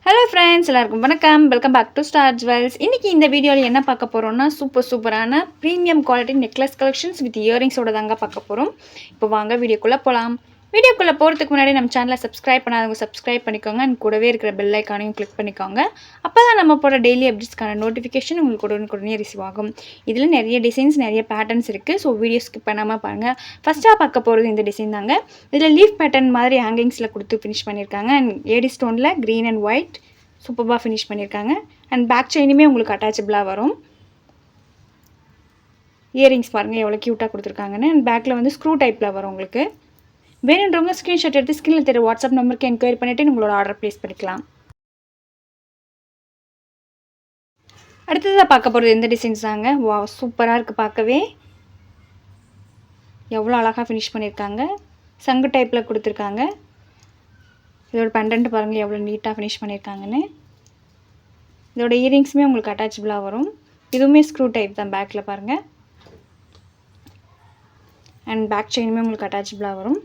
Hello friends, எல்லாருக்கும் வணக்கம். Welcome back to Star Jewels. இன்றைக்கி இந்த வீடியோவில் என்ன பார்க்க போகிறோம்னா சூப்பரான premium quality necklace collections with இயரிங்ஸோட தாங்க பார்க்க போகிறோம். இப்போ வாங்க வீடியோக்குள்ளே போகலாம். வீடியோக்குள்ளே போகிறதுக்கு முன்னாடி நம்ம சேனலை சப்ஸ்கிரைப் பண்ணாதவங்க சப்ஸ்கிரைப் பண்ணிக்கோங்க. அண்ட் கூடவே இருக்கிற பெல் ஐக்கானையும் கிளிக் பண்ணிக்கோங்க. அப்போ தான் நம்ம போகிற டெய்லி அப்டேட்ஸ்க்கான நோட்டிஃபிகேஷன் உங்களுக்கு உடனே ரிசீவ் ஆகும். இதில் நிறைய டிசைன்ஸ், நிறைய பேட்டர்ன்ஸ் இருக்குது. ஸோ வீடியோ ஸ்கிப் பண்ணாமல் பாருங்கள். ஃபஸ்ட்டாக பார்க்க போகிறது இந்த டிசைன் தாங்க. இதில் லீஃப் பேட்டர்ன் மாதிரி ஹேங்கிங்ஸில் கொடுத்து ஃபினிஷ் பண்ணியிருக்காங்க. அண்ட் ஏடி ஸ்டோனில் க்ரீன் அண்ட் ஒயிட் சூப்பராக ஃபினிஷ் பண்ணியிருக்காங்க. அண்ட் பேக் செயினுமே உங்களுக்கு அட்டாச்சபிளாக வரும். இயரிங்ஸ் பாருங்கள் எவ்வளோ க்யூட்டாக கொடுத்துருக்காங்கன்னு. அண்ட் பேக்கில் வந்து ஸ்க்ரூ டைப்பில் வரும். உங்களுக்கு வேணுன்றவங்க ஸ்க்ரீன்ஷாட் எடுத்து ஸ்க்ரீனில் தெரிய வாட்ஸ்அப் நம்பருக்கு என்கொயரி பண்ணிவிட்டு உங்களோட ஆர்டர் ப்ளேஸ் பண்ணிக்கலாம். அடுத்ததாக பார்க்க போகிறது எந்த டிசைன்ஸ் தாங்க. வா, சூப்பராக இருக்குது பார்க்கவே. எவ்வளோ அழகாக ஃபினிஷ் பண்ணியிருக்காங்க. சங்கு டைப்பில் கொடுத்துருக்காங்க. இதோட பெண்டன்ட் பாருங்கள் எவ்வளோ நீட்டாக ஃபினிஷ் பண்ணியிருக்காங்கன்னு. இதோட இயரிங்ஸுமே உங்களுக்கு அட்டாச்சபிளாக வரும். இதுவுமே ஸ்க்ரூ டைப் தான். பேக்கில் பாருங்கள். அண்ட் பேக் செயினுமே உங்களுக்கு அட்டாச்சபிளாக வரும்.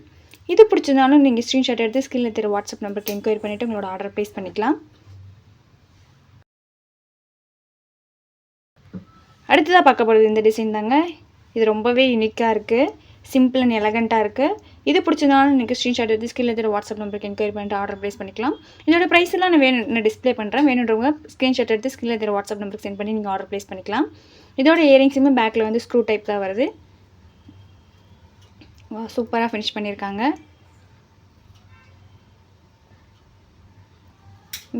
இது பிடிச்சிருந்தாலும் நீங்கள் ஸ்க்ரீன்ஷாட் எடுத்து ஸ்க்ரீனில் தெரிய வாட்ஸ்அப் நம்பருக்கு என்கொயரி பண்ணிவிட்டு உங்களோட ஆர்டர் ப்ளேஸ் பண்ணிக்கலாம். அடுத்ததாக பார்க்க போகிறது இந்த டிசைன் தாங்க. இது ரொம்பவே யூனிக்காக இருக்குது. சிம்பிள் அண்ட் எலகண்ட்டாக இருக்குது. இது பிடிச்சதுனால நீங்கள் ஸ்க்ரீன்ஷாட் எடுத்து ஸ்கில் எடுத்து வாட்ஸ்அப் நம்பருக்கு என்கொயரி பண்ணிட்டு ஆர்டர் ப்ளேஸ் பண்ணிக்கலாம். இதோட ப்ரைஸ் எல்லாம் நான் டிஸ்ப்ளே பண்ணுறேன். வேணுன்றவங்க ஸ்க்ரீன்ஷாட் எடுத்து ஸ்கில் எடுத்து வாட்ஸ்அப் நம்பருக்கு சென்ட் பண்ணி நீங்கள் ஆர்டர் ப்ளேஸ் பண்ணிக்கலாம். இதோட இயரிங்ஸுமே பேக்கில் வந்து ஸ்க்ரூ டைப் தான் வருது. சூப்பராக ஃபினிஷ் பண்ணியிருக்காங்க.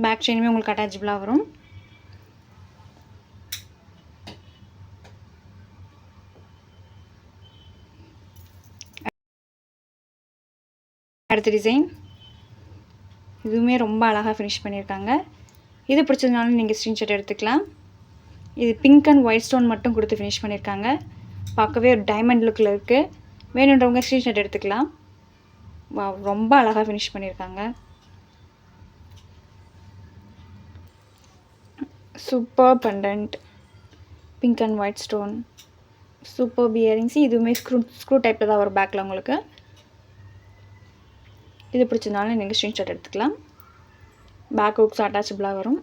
பேக் செயினுமே உங்களுக்கு அட்டாச்சபிளாக வரும். அடுத்த டிசைன் இதுவுமே ரொம்ப அழகாக ஃபினிஷ் பண்ணியிருக்காங்க. இது பிடிச்சதுனாலும் நீங்கள் ஸ்க்ரீன்ஷாட் எடுத்துக்கலாம். இது பிங்க் அண்ட் ஒயிட் ஸ்டோன் மட்டும் கொடுத்து ஃபினிஷ் பண்ணியிருக்காங்க. பார்க்கவே ஒரு டைமண்ட் லுக்கில் இருக்குது. வேணுன்றவங்க ஸ்க்ரீன்ஷாட் எடுத்துக்கலாம். வா, ரொம்ப அழகாக ஃபினிஷ் பண்ணியிருக்காங்க. Super pendant, pink and white stone, super earrings. இதுவுமே ஸ்க்ரூ டைப்பில் தான் வரும் பேக்கில் உங்களுக்கு. இது பிடிச்சதுனால நீங்கள் ஸ்க்ரீன்ஷாட் எடுத்துக்கலாம். பேக் ஹூக்ஸ் அட்டாச்சபிளாக வரும்.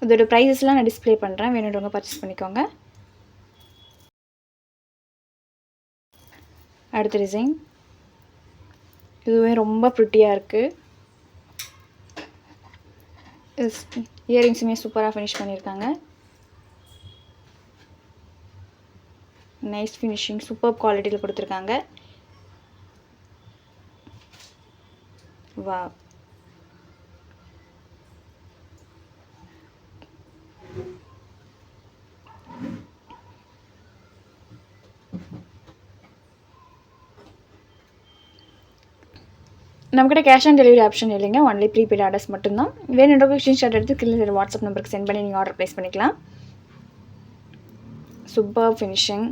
இதோட ப்ரைஸஸ்லாம் நான் டிஸ்ப்ளே பண்ணுறேன். வேணுன்றவங்க பர்ச்சேஸ் பண்ணிக்கோங்க. அடுத்த டிசைன் இதுவே ரொம்ப ப்ரிட்டியாக இருக்குது. இயரிங்ஸுமே சூப்பராக ஃபினிஷ் பண்ணியிருக்காங்க. நைஸ் ஃபினிஷிங், சூப்பர் குவாலிட்டியில் கொடுத்துருக்காங்க. வா, நம்மக்கிட்ட கேஷ் ஆன் டெலிவரி ஆப்ஷன் இல்லைங்க. ஒன்லி ப்ரீபெய்ட் ஆர்டர்ஸ் மட்டும்தான். வேணுன்றவங்க ஸ்க்ரீன்ஷாட் எடுத்து கீழே வாட்ஸ்அப் நம்பருக்கு சென்ட் பண்ணி நீங்கள் ஆர்டர் ப்ளேஸ் பண்ணிக்கலாம். Super finishing.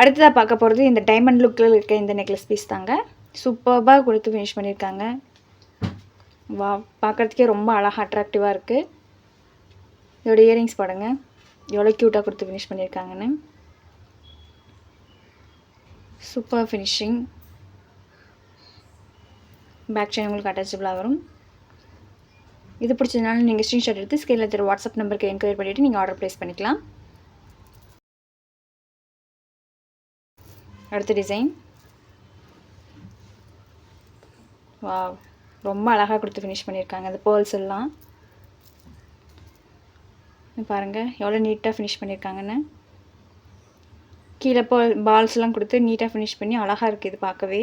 அடுத்ததாக பார்க்க போகிறது இந்த டைமண்ட் லுக்கில் இருக்க இந்த நெக்லஸ் பீஸ் தாங்க. சூப்பராக கொடுத்து ஃபினிஷ் பண்ணியிருக்காங்க. வா, பார்க்குறதுக்கே ரொம்ப அழகாக அட்ராக்டிவாக இருக்குது. இதோட இயரிங்ஸ் பாருங்க எவ்வளோ க்யூட்டாக கொடுத்து ஃபினிஷ் பண்ணியிருக்காங்கன்னு. Super finishing. பேக் செயின் உங்களுக்கு அட்டாச்சபிளாக வரும். இது பிடிச்சதுனால நீங்கள் ஸ்க்ரீன்ஷாட் எடுத்து ஸ்க்ரீனில் தெரிய வாட்ஸ்அப் நம்பருக்கு என்கொயரி பண்ணிவிட்டு நீங்கள் ஆர்டர் ப்ளேஸ் பண்ணிக்கலாம். அடுத்த டிசைன் வா, ரொம்ப அழகாக கொடுத்து ஃபினிஷ் பண்ணியிருக்காங்க. அந்த பேர்ல்ஸ் எல்லாம் பாருங்கள் எவ்வளோ நீட்டாக ஃபினிஷ் பண்ணியிருக்காங்கன்னு. கீழே பால்ஸ்லாம் கொடுத்து நீட்டாக ஃபினிஷ் பண்ணி அழகாக இருக்குது இது பார்க்கவே.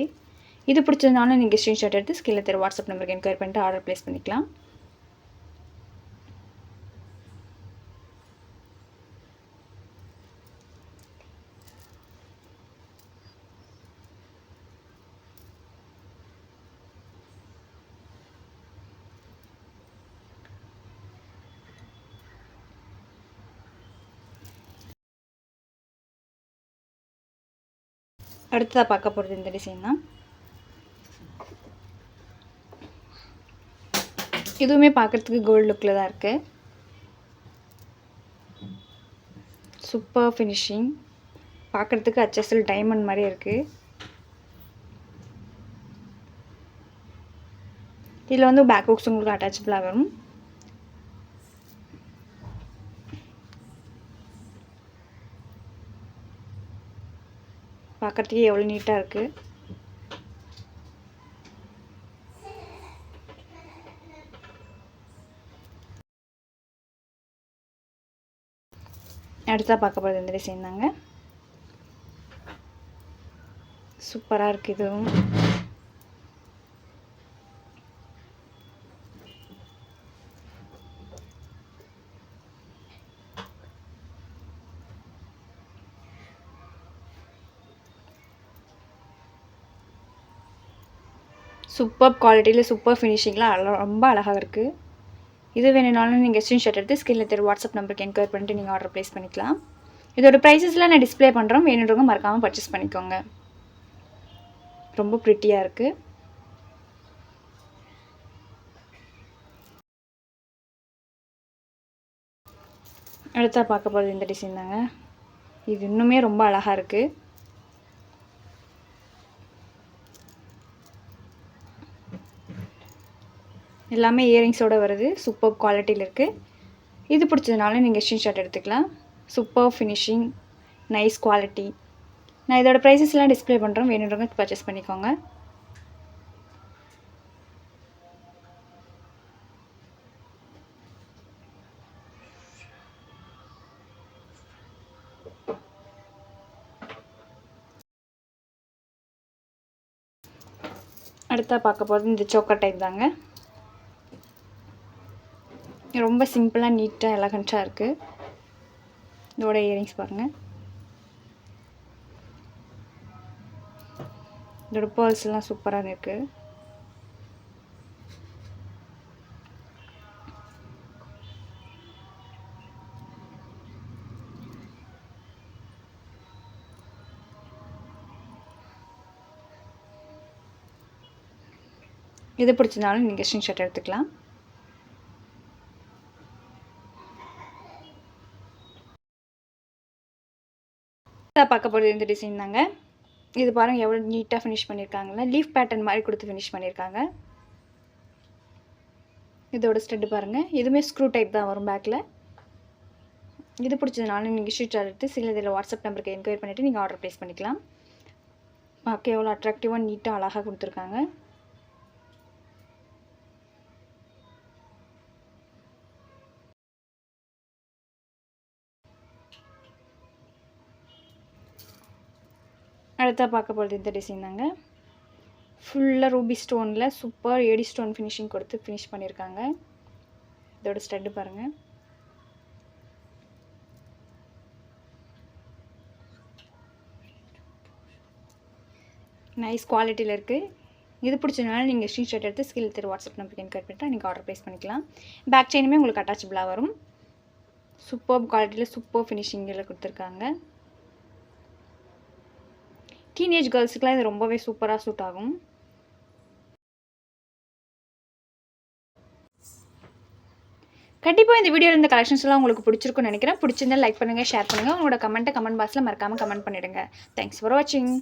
இது பிடிச்சதுனால நீங்கள் ஸ்க்ரீன்ஷாட் எடுத்து ஸ்கில் தெரிய வாட்ஸ்அப் நம்பருக்கு என்கொயரி பண்ணிட்டு ஆர்டர் ப்ளேஸ் பண்ணிக்கலாம். அடுத்ததாக பார்க்க போகிறது இந்த டிசைன் தான். இதுவுமே பார்க்குறதுக்கு கோல்டு லுக்கில் தான் இருக்குது. Super finishing. பார்க்குறதுக்கு HSL டைமண்ட் மாதிரி இருக்குது. இதில் வந்து பேக் ஹூக்ஸ் உங்களுக்கு அட்டாச்சபிளாக வரும். பார்க்குறதுக்கே எவ்வளோ நீட்டாக இருக்குது. அடுத்தா பார்க்க போகிறது இந்த டிசைன் தாங்க. சூப்பராக இருக்குது இதுவும். சூப்பர் குவாலிட்டியில் சூப்பர் ஃபினிஷிங்கில் ரொம்ப அழகாக இருக்குது. இது வேணுனாலும் நீங்கள் ஸ்க்ரீன்ஷாட் எடுத்து ஸ்கிரீனில் தெரிய வாட்ஸ்அப் நம்பருக்கு என்கொயர் பண்ணிட்டு நீங்கள் ஆர்டர் ப்ளேஸ் பண்ணிக்கலாம். இதோட ப்ரைஸஸ்லாம் நான் டிஸ்பிளே பண்ணுறோம், வேணுன்றவங்க மறக்காமல் பர்ச்சேஸ் பண்ணிக்கோங்க. ரொம்ப ப்ரிட்டியாக இருக்குது. அடுத்தா பார்க்க போகிறது இந்த டிசைன் தாங்க. இது இன்னுமே ரொம்ப அழகாக இருக்குது. எல்லாமே இயரிங்ஸோடு வருது. சூப்பர் குவாலிட்டியில் இருக்குது. இது பிடிச்சதுனால நீங்கள் ஸ்க்ரீன்ஷாட் எடுத்துக்கலாம். Super finishing, nice quality. நான் இதோட ப்ரைஸஸ்லாம் டிஸ்பிளே பண்ணுறோம், வேணுன்றவங்க பர்ச்சேஸ் பண்ணிக்கோங்க. அடுத்தா பார்க்க போகிறது இந்த சோக்கர் டைப் தாங்க. ரொம்ப சிம்பிளாக நீட்டாக எலகண்ட்டாக இருக்குது. இதோட இயரிங்ஸ் பாருங்கள். இதோட பேர்ல்ஸ்லாம் சூப்பராக இருக்குது. இது பிடிச்சதுனாலும் நீங்கள் ஸ்க்ரீன்ஷாட் எடுத்துக்கலாம். பார்க்க போகிறது இந்த டிசைன் தாங்க. இது பாருங்கள் எவ்வளோ நீட்டாக ஃபினிஷ் பண்ணியிருக்காங்களா. லீஃப் பேட்டர்ன் மாதிரி கொடுத்து ஃபினிஷ் பண்ணியிருக்காங்க. இதோட ஸ்டெட்டு பாருங்கள். இதுவுமே ஸ்க்ரூ டைப் தான் வரும் பேக்கில். இது பிடிச்சதுனாலும் நீங்கள் ஸ்க்ரீன்ஷாட் எடுத்து இதில் வாட்ஸ்அப் நம்பருக்கு என்கொயர் பண்ணிவிட்டு நீங்கள் ஆர்டர் ப்ளேஸ் பண்ணிக்கலாம். பார்க்க எவ்வளோ அட்ராக்டிவாக நீட்டாக அழகாக கொடுத்துருக்காங்க. அடுத்தா பார்க்க போகிறது இந்த டிசைன் தாங்க. ஃபுல்லாக ரூபி ஸ்டோனில் சூப்பர் ஏடி ஸ்டோன் ஃபினிஷிங் கொடுத்து ஃபினிஷ் பண்ணியிருக்காங்க. இதோட ஸ்டட்டு பாருங்கள். நைஸ் குவாலிட்டியில் இருக்குது. இது பிடிச்சதுனால நீங்கள் ஸ்க்ரீன்ஷாட் எடுத்து ஸ்கிரீனில் தெரிய வாட்ஸ்அப் நம்பருக்கு என்கொயர் பண்ணிட்டு நீங்கள் ஆர்டர் ப்ளேஸ் பண்ணிக்கலாம். பேக் செயினுமே உங்களுக்கு அட்டாச்சபிளாக வரும். சூப்பர் குவாலிட்டியில் சூப்பர் ஃபினிஷிங்கில் கொடுத்துருக்காங்க. டீனேஜ் கேர்ள்ஸுக்குலாம் இது ரொம்பவே சூப்பராக சூட் ஆகும். கண்டிப்பாக இந்த வீடியோவில் இந்த கலெக்ஷன்ஸ்லாம் உங்களுக்கு பிடிச்சிருக்குன்னு நினைக்கிறேன். பிடிச்சிருந்தா லைக் பண்ணுங்கள், ஷேர் பண்ணுங்கள். உங்களோட கமெண்ட் பாக்ஸில் மறக்காமல் கமெண்ட் பண்ணிவிடுங்க. தேங்க்ஸ் ஃபார் வாட்சிங்.